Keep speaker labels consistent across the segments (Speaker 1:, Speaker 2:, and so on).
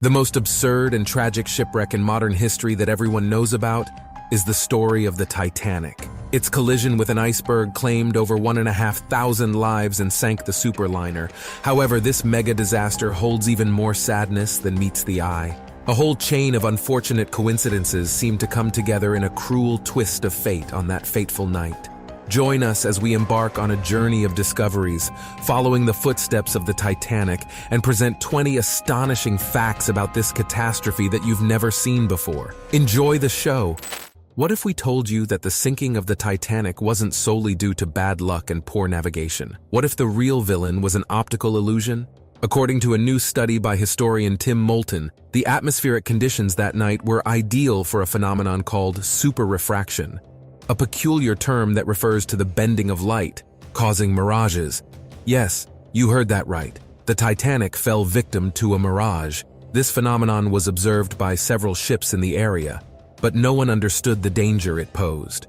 Speaker 1: The most absurd and tragic shipwreck in modern history that everyone knows about is the story of the Titanic. Its collision with an iceberg claimed over 1,500 lives and sank the superliner. However, this mega disaster holds even more sadness than meets the eye. A whole chain of unfortunate coincidences seemed to come together in a cruel twist of fate on that fateful night. Join us as we embark on a journey of discoveries, following the footsteps of the Titanic, and present 20 astonishing facts about this catastrophe that you've never seen before. Enjoy the show! What if we told you that the sinking of the Titanic wasn't solely due to bad luck and poor navigation? What if the real villain was an optical illusion? According to a new study by historian Tim Moulton, the atmospheric conditions that night were ideal for a phenomenon called superrefraction, a peculiar term that refers to the bending of light, causing mirages. Yes, you heard that right. The Titanic fell victim to a mirage. This phenomenon was observed by several ships in the area, but no one understood the danger it posed.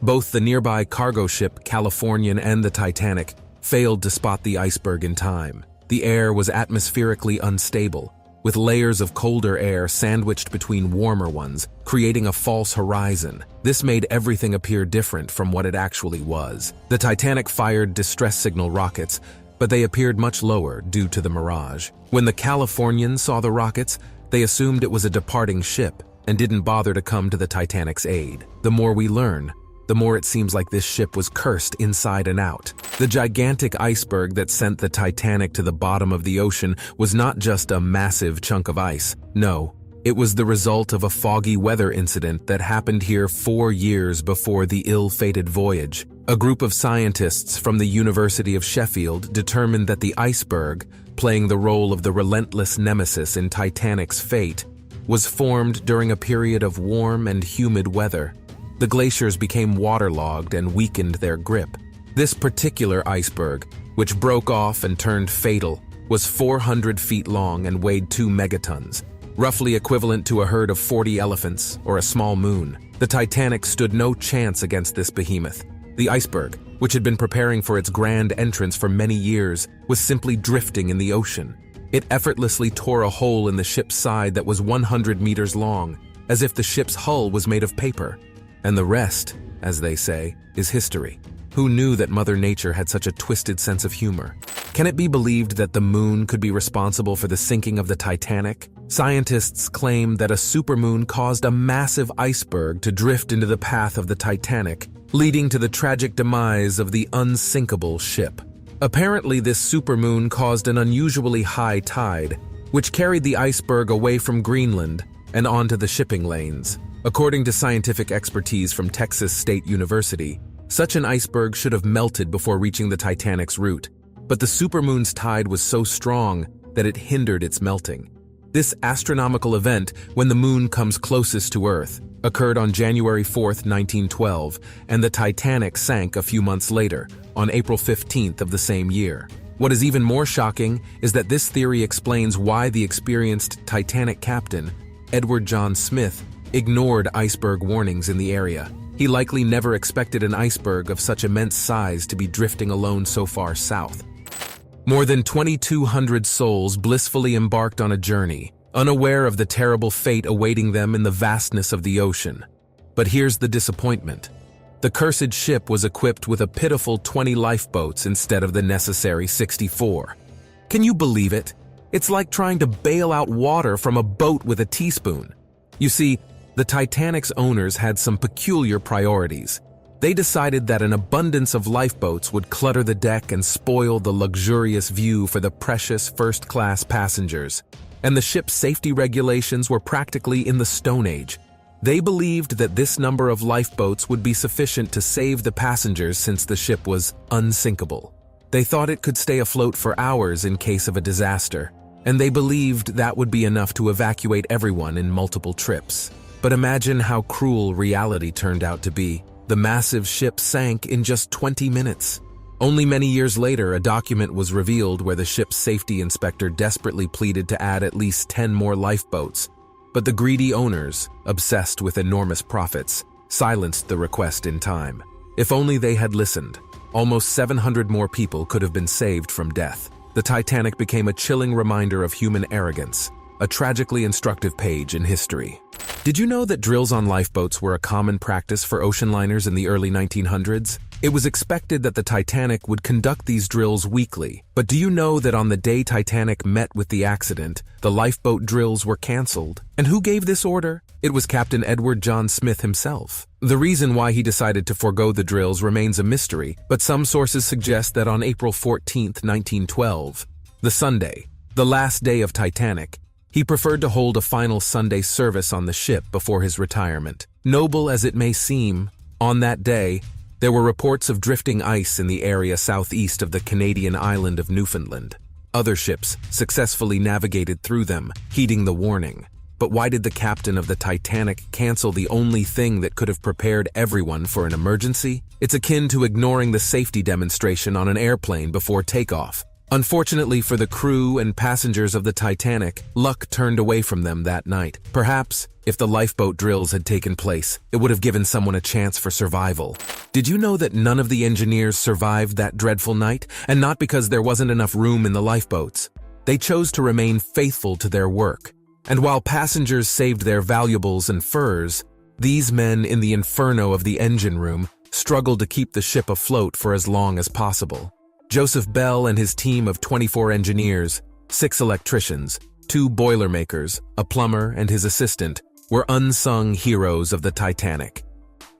Speaker 1: Both the nearby cargo ship Californian and the Titanic failed to spot the iceberg in time. The air was atmospherically unstable, with layers of colder air sandwiched between warmer ones, creating a false horizon. This made everything appear different from what it actually was. The Titanic fired distress signal rockets, but they appeared much lower due to the mirage. When the Californians saw the rockets, they assumed it was a departing ship and didn't bother to come to the Titanic's aid. The more we learn, the more it seems like this ship was cursed inside and out. The gigantic iceberg that sent the Titanic to the bottom of the ocean was not just a massive chunk of ice. No, it was the result of a foggy weather incident that happened here 4 years before the ill-fated voyage. A group of scientists from the University of Sheffield determined that the iceberg, playing the role of the relentless nemesis in Titanic's fate, was formed during a period of warm and humid weather. The glaciers became waterlogged and weakened their grip. This particular iceberg, which broke off and turned fatal, was 400 feet long and weighed 2 megatons, roughly equivalent to a herd of 40 elephants or a small moon. The Titanic stood no chance against this behemoth. The iceberg, which had been preparing for its grand entrance for many years, was simply drifting in the ocean. It effortlessly tore a hole in the ship's side that was 100 meters long, as if the ship's hull was made of paper. And the rest, as they say, is history. Who knew that Mother Nature had such a twisted sense of humor? Can it be believed that the moon could be responsible for the sinking of the Titanic? Scientists claim that a supermoon caused a massive iceberg to drift into the path of the Titanic, leading to the tragic demise of the unsinkable ship. Apparently, this supermoon caused an unusually high tide, which carried the iceberg away from Greenland and onto the shipping lanes. According to scientific expertise from Texas State University, such an iceberg should have melted before reaching the Titanic's route, but the supermoon's tide was so strong that it hindered its melting. This astronomical event, when the moon comes closest to Earth, occurred on January 4, 1912, and the Titanic sank a few months later, on April 15th of the same year. What is even more shocking is that this theory explains why the experienced Titanic captain, Edward John Smith, ignored iceberg warnings in the area. He likely never expected an iceberg of such immense size to be drifting alone so far south. More than 2,200 souls blissfully embarked on a journey, unaware of the terrible fate awaiting them in the vastness of the ocean. But here's the disappointment. The cursed ship was equipped with a pitiful 20 lifeboats instead of the necessary 64. Can you believe it? It's like trying to bail out water from a boat with a teaspoon. You see, the Titanic's owners had some peculiar priorities. They decided that an abundance of lifeboats would clutter the deck and spoil the luxurious view for the precious first-class passengers. And the ship's safety regulations were practically in the Stone Age. They believed that this number of lifeboats would be sufficient to save the passengers since the ship was unsinkable. They thought it could stay afloat for hours in case of a disaster, and they believed that would be enough to evacuate everyone in multiple trips. But imagine how cruel reality turned out to be. The massive ship sank in just 20 minutes. Only many years later, a document was revealed where the ship's safety inspector desperately pleaded to add at least 10 more lifeboats. But the greedy owners, obsessed with enormous profits, silenced the request in time. If only they had listened, almost 700 more people could have been saved from death. The Titanic became a chilling reminder of human arrogance, a tragically instructive page in history. Did you know that drills on lifeboats were a common practice for ocean liners in the early 1900s? It was expected that the Titanic would conduct these drills weekly, but do you know that on the day Titanic met with the accident, the lifeboat drills were canceled? And who gave this order? It was Captain Edward John Smith himself. The reason why he decided to forego the drills remains a mystery, but some sources suggest that on April 14, 1912, the Sunday, the last day of Titanic, he preferred to hold a final Sunday service on the ship before his retirement. Noble as it may seem, on that day, there were reports of drifting ice in the area southeast of the Canadian island of Newfoundland. Other ships successfully navigated through them, heeding the warning. But why did the captain of the Titanic cancel the only thing that could have prepared everyone for an emergency? It's akin to ignoring the safety demonstration on an airplane before takeoff. Unfortunately for the crew and passengers of the Titanic, luck turned away from them that night. Perhaps, if the lifeboat drills had taken place, it would have given someone a chance for survival. Did you know that none of the engineers survived that dreadful night? And not because there wasn't enough room in the lifeboats. They chose to remain faithful to their work. And while passengers saved their valuables and furs, these men in the inferno of the engine room struggled to keep the ship afloat for as long as possible. Joseph Bell and his team of 24 engineers, 6 electricians, 2 boilermakers, a plumber, and his assistant were unsung heroes of the Titanic.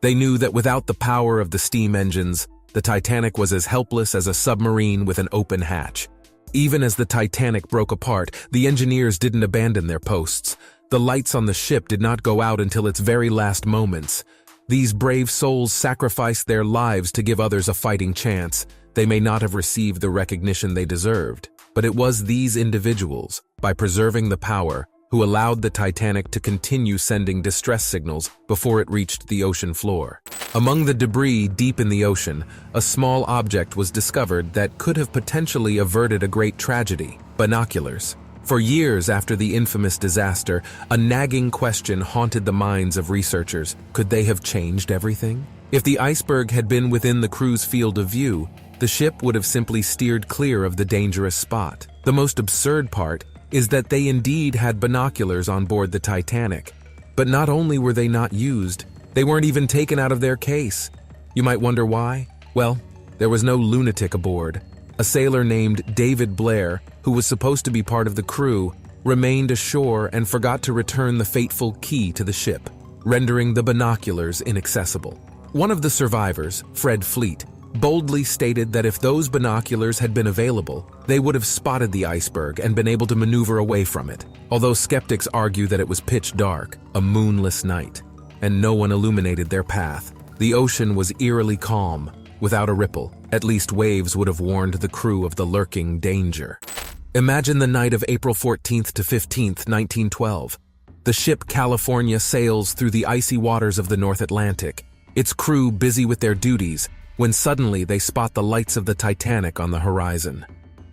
Speaker 1: They knew that without the power of the steam engines, the Titanic was as helpless as a submarine with an open hatch. Even as the Titanic broke apart, the engineers didn't abandon their posts. The lights on the ship did not go out until its very last moments. These brave souls sacrificed their lives to give others a fighting chance. They may not have received the recognition they deserved, but it was these individuals, by preserving the power, who allowed the Titanic to continue sending distress signals before it reached the ocean floor. Among the debris deep in the ocean, a small object was discovered that could have potentially averted a great tragedy: binoculars. For years after the infamous disaster, a nagging question haunted the minds of researchers. Could they have changed everything? If the iceberg had been within the crew's field of view, the ship would have simply steered clear of the dangerous spot. The most absurd part is that they indeed had binoculars on board the Titanic. But not only were they not used, they weren't even taken out of their case. You might wonder why? Well, there was no lunatic aboard. A sailor named David Blair, who was supposed to be part of the crew, remained ashore and forgot to return the fateful key to the ship, rendering the binoculars inaccessible. One of the survivors, Fred Fleet, boldly stated that if those binoculars had been available, they would have spotted the iceberg and been able to maneuver away from it. Although skeptics argue that it was pitch dark, a moonless night, and no one illuminated their path. The ocean was eerily calm, without a ripple. At least waves would have warned the crew of the lurking danger. Imagine the night of April 14th to 15th, 1912. The ship California sails through the icy waters of the North Atlantic, its crew busy with their duties, when suddenly they spot the lights of the Titanic on the horizon.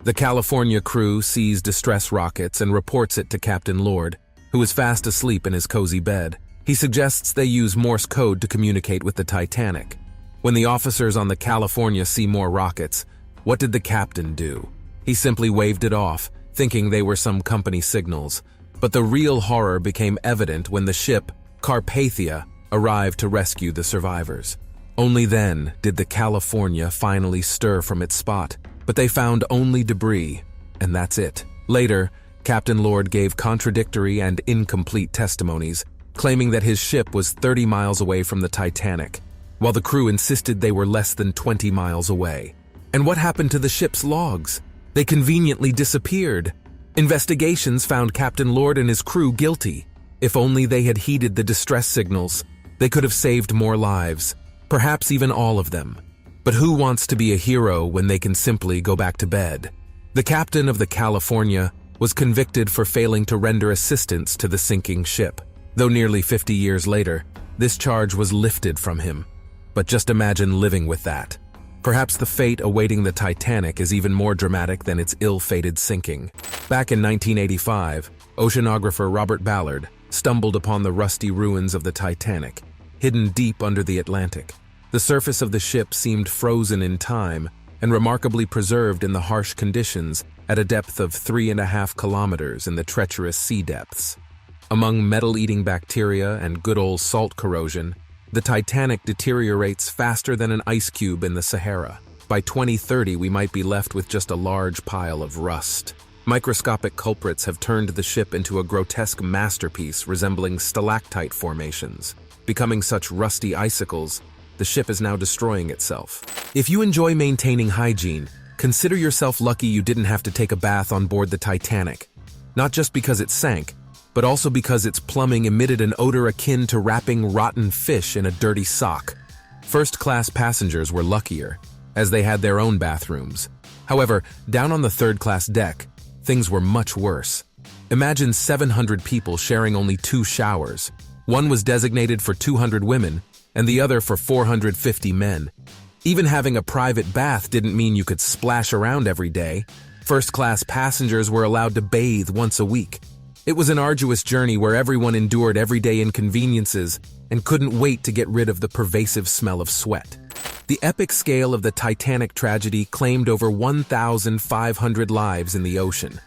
Speaker 1: The California crew sees distress rockets and reports it to Captain Lord, who is fast asleep in his cozy bed. He suggests they use Morse code to communicate with the Titanic. When the officers on the California see more rockets, what did the captain do? He simply waved it off, thinking they were some company signals. But the real horror became evident when the ship, Carpathia, arrived to rescue the survivors. Only then did the California finally stir from its spot, but they found only debris, and that's it. Later, Captain Lord gave contradictory and incomplete testimonies, claiming that his ship was 30 miles away from the Titanic, while the crew insisted they were less than 20 miles away. And what happened to the ship's logs? They conveniently disappeared. Investigations found Captain Lord and his crew guilty. If only they had heeded the distress signals, they could have saved more lives. Perhaps even all of them. But who wants to be a hero when they can simply go back to bed? The captain of the California was convicted for failing to render assistance to the sinking ship. Though nearly 50 years later, this charge was lifted from him. But just imagine living with that. Perhaps the fate awaiting the Titanic is even more dramatic than its ill-fated sinking. Back in 1985, oceanographer Robert Ballard stumbled upon the rusty ruins of the Titanic, hidden deep under the Atlantic. The surface of the ship seemed frozen in time and remarkably preserved in the harsh conditions at a depth of 3.5 kilometers in the treacherous sea depths. Among metal-eating bacteria and good old salt corrosion, the Titanic deteriorates faster than an ice cube in the Sahara. By 2030, we might be left with just a large pile of rust. Microscopic culprits have turned the ship into a grotesque masterpiece resembling stalactite formations. Becoming such rusty icicles, the ship is now destroying itself. If you enjoy maintaining hygiene, consider yourself lucky you didn't have to take a bath on board the Titanic. Not just because it sank, but also because its plumbing emitted an odor akin to wrapping rotten fish in a dirty sock. First-class passengers were luckier, as they had their own bathrooms. However, down on the third-class deck, things were much worse. Imagine 700 people sharing only 2 showers. One was designated for 200 women, and the other for 450 men. Even having a private bath didn't mean you could splash around every day. First-class passengers were allowed to bathe once a week. It was an arduous journey where everyone endured everyday inconveniences and couldn't wait to get rid of the pervasive smell of sweat. The epic scale of the Titanic tragedy claimed over 1,500 lives in the ocean.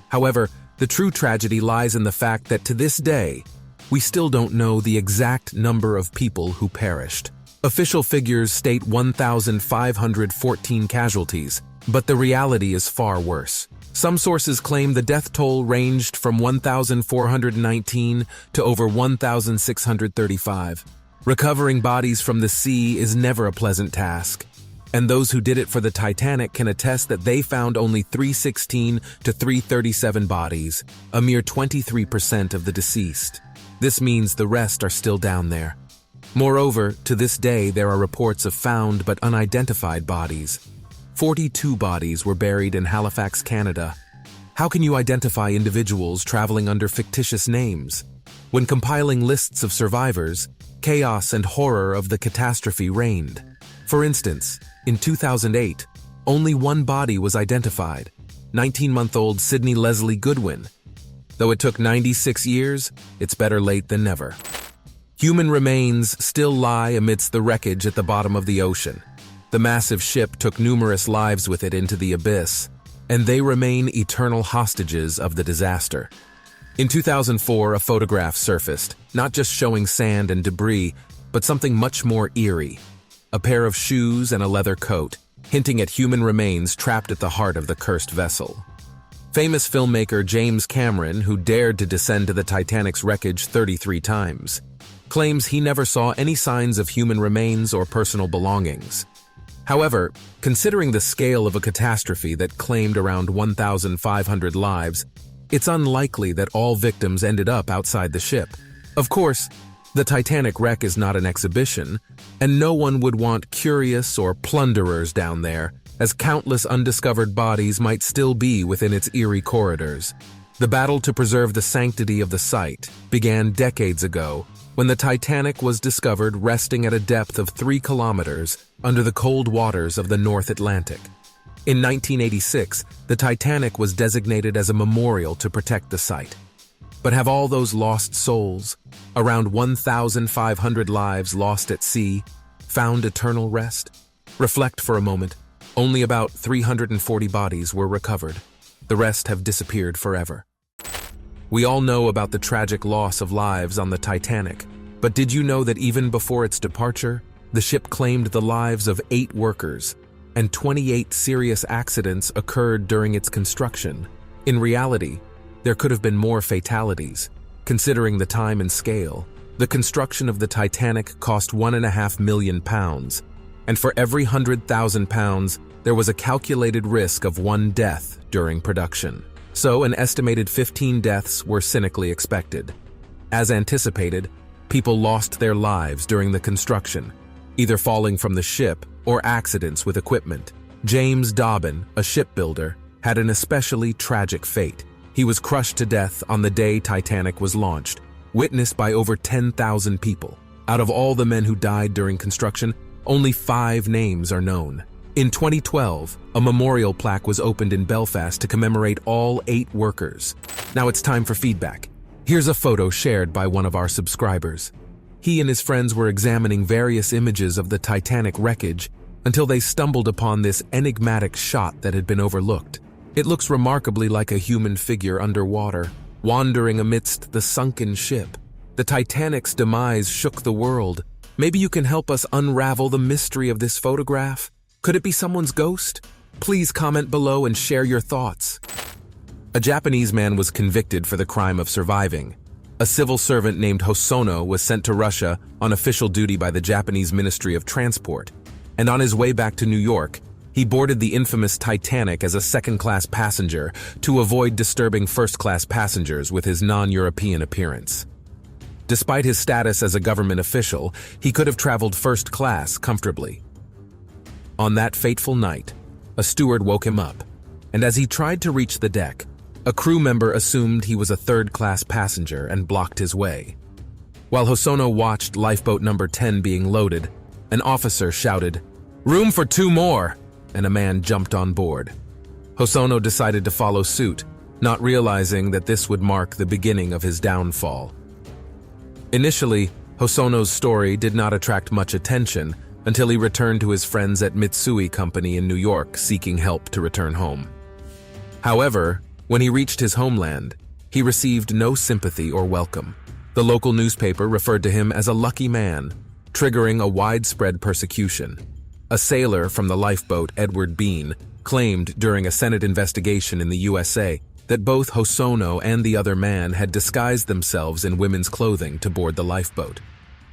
Speaker 1: However, the true tragedy lies in the fact that to this day, we still don't know the exact number of people who perished. Official figures state 1,514 casualties, but the reality is far worse. Some sources claim the death toll ranged from 1,419 to over 1,635. Recovering bodies from the sea is never a pleasant task, and those who did it for the Titanic can attest that they found only 316 to 337 bodies, a mere 23% of the deceased. This means the rest are still down there. Moreover, to this day there are reports of found but unidentified bodies. 42 bodies were buried in Halifax, Canada. How can you identify individuals traveling under fictitious names? When compiling lists of survivors, chaos and horror of the catastrophe reigned. For instance, in 2008, only one body was identified, 19-month-old Sydney Leslie Goodwin. Though it took 96 years, it's better late than never. Human remains still lie amidst the wreckage at the bottom of the ocean. The massive ship took numerous lives with it into the abyss, and they remain eternal hostages of the disaster. In 2004, a photograph surfaced, not just showing sand and debris, but something much more eerie. A pair of shoes and a leather coat, hinting at human remains trapped at the heart of the cursed vessel. Famous filmmaker James Cameron, who dared to descend to the Titanic's wreckage 33 times, claims he never saw any signs of human remains or personal belongings. However, considering the scale of a catastrophe that claimed around 1,500 lives, it's unlikely that all victims ended up outside the ship. Of course, the Titanic wreck is not an exhibition, and no one would want curious or plunderers down there, as countless undiscovered bodies might still be within its eerie corridors. The battle to preserve the sanctity of the site began decades ago, when the Titanic was discovered resting at a depth of 3 kilometers under the cold waters of the North Atlantic. In 1986, the Titanic was designated as a memorial to protect the site. But have all those lost souls, around 1,500 lives lost at sea, found eternal rest? Reflect for a moment. Only about 340 bodies were recovered. The rest have disappeared forever. We all know about the tragic loss of lives on the Titanic, but did you know that even before its departure, the ship claimed the lives of 8 workers, and 28 serious accidents occurred during its construction? In reality, there could have been more fatalities. Considering the time and scale, the construction of the Titanic cost £1.5 million, and for every 100,000 pounds, there was a calculated risk of 1 death during production. So an estimated 15 deaths were cynically expected. As anticipated, people lost their lives during the construction, either falling from the ship or accidents with equipment. James Dobbin, a shipbuilder, had an especially tragic fate. He was crushed to death on the day Titanic was launched, witnessed by over 10,000 people. Out of all the men who died during construction, only 5 names are known. In 2012, a memorial plaque was opened in Belfast to commemorate all 8 workers. Now it's time for feedback. Here's a photo shared by one of our subscribers. He and his friends were examining various images of the Titanic wreckage until they stumbled upon this enigmatic shot that had been overlooked. It looks remarkably like a human figure underwater, wandering amidst the sunken ship. The Titanic's demise shook the world. Maybe you can help us unravel the mystery of this photograph? Could it be someone's ghost? Please comment below and share your thoughts. A Japanese man was convicted for the crime of surviving. A civil servant named Hosono was sent to Russia on official duty by the Japanese Ministry of Transport, and on his way back to New York, he boarded the infamous Titanic as a second-class passenger to avoid disturbing first-class passengers with his non-European appearance. Despite his status as a government official, he could have traveled first class comfortably. On that fateful night, a steward woke him up, and as he tried to reach the deck, a crew member assumed he was a third-class passenger and blocked his way. While Hosono watched lifeboat number 10 being loaded, an officer shouted, "Room for 2 more!" and a man jumped on board. Hosono decided to follow suit, not realizing that this would mark the beginning of his downfall. Initially, Hosono's story did not attract much attention until he returned to his friends at Mitsui Company in New York seeking help to return home. However, when he reached his homeland, he received no sympathy or welcome. The local newspaper referred to him as a lucky man, triggering a widespread persecution. A sailor from the lifeboat, Edward Bean, claimed during a Senate investigation in the USA that both Hosono and the other man had disguised themselves in women's clothing to board the lifeboat.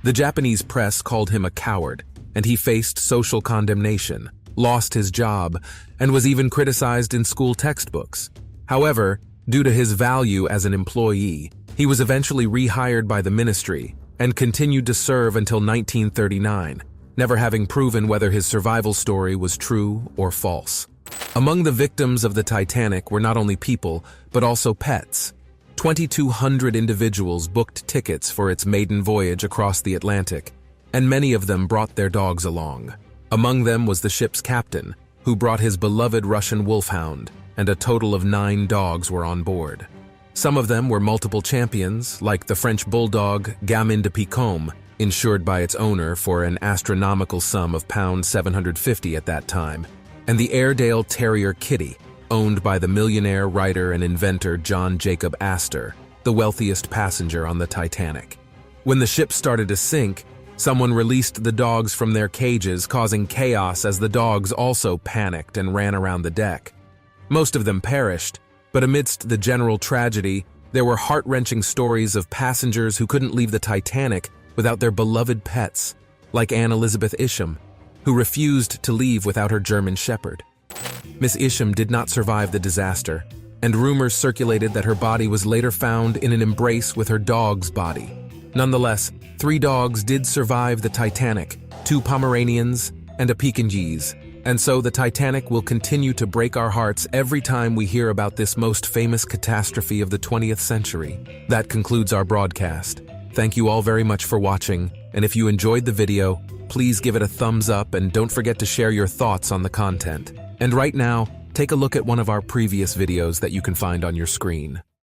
Speaker 1: The Japanese press called him a coward, and he faced social condemnation, lost his job, and was even criticized in school textbooks. However, due to his value as an employee, he was eventually rehired by the ministry and continued to serve until 1939, never having proven whether his survival story was true or false. Among the victims of the Titanic were not only people, but also pets. 2,200 individuals booked tickets for its maiden voyage across the Atlantic, and many of them brought their dogs along. Among them was the ship's captain, who brought his beloved Russian wolfhound, and a total of 9 dogs were on board. Some of them were multiple champions, like the French bulldog Gamin de Picome, insured by its owner for an astronomical sum of £750 at that time, and the Airedale Terrier Kitty, owned by the millionaire writer and inventor John Jacob Astor, the wealthiest passenger on the Titanic. When the ship started to sink, someone released the dogs from their cages, causing chaos as the dogs also panicked and ran around the deck. Most of them perished, but amidst the general tragedy, there were heart-wrenching stories of passengers who couldn't leave the Titanic without their beloved pets, like Anne Elizabeth Isham, who refused to leave without her German Shepherd. Miss Isham did not survive the disaster, and rumors circulated that her body was later found in an embrace with her dog's body. Nonetheless, 3 dogs did survive the Titanic, 2 Pomeranians and a Pekingese, and so the Titanic will continue to break our hearts every time we hear about this most famous catastrophe of the 20th century. That concludes our broadcast. Thank you all very much for watching, and if you enjoyed the video, please give it a thumbs up and don't forget to share your thoughts on the content. And right now, take a look at one of our previous videos that you can find on your screen.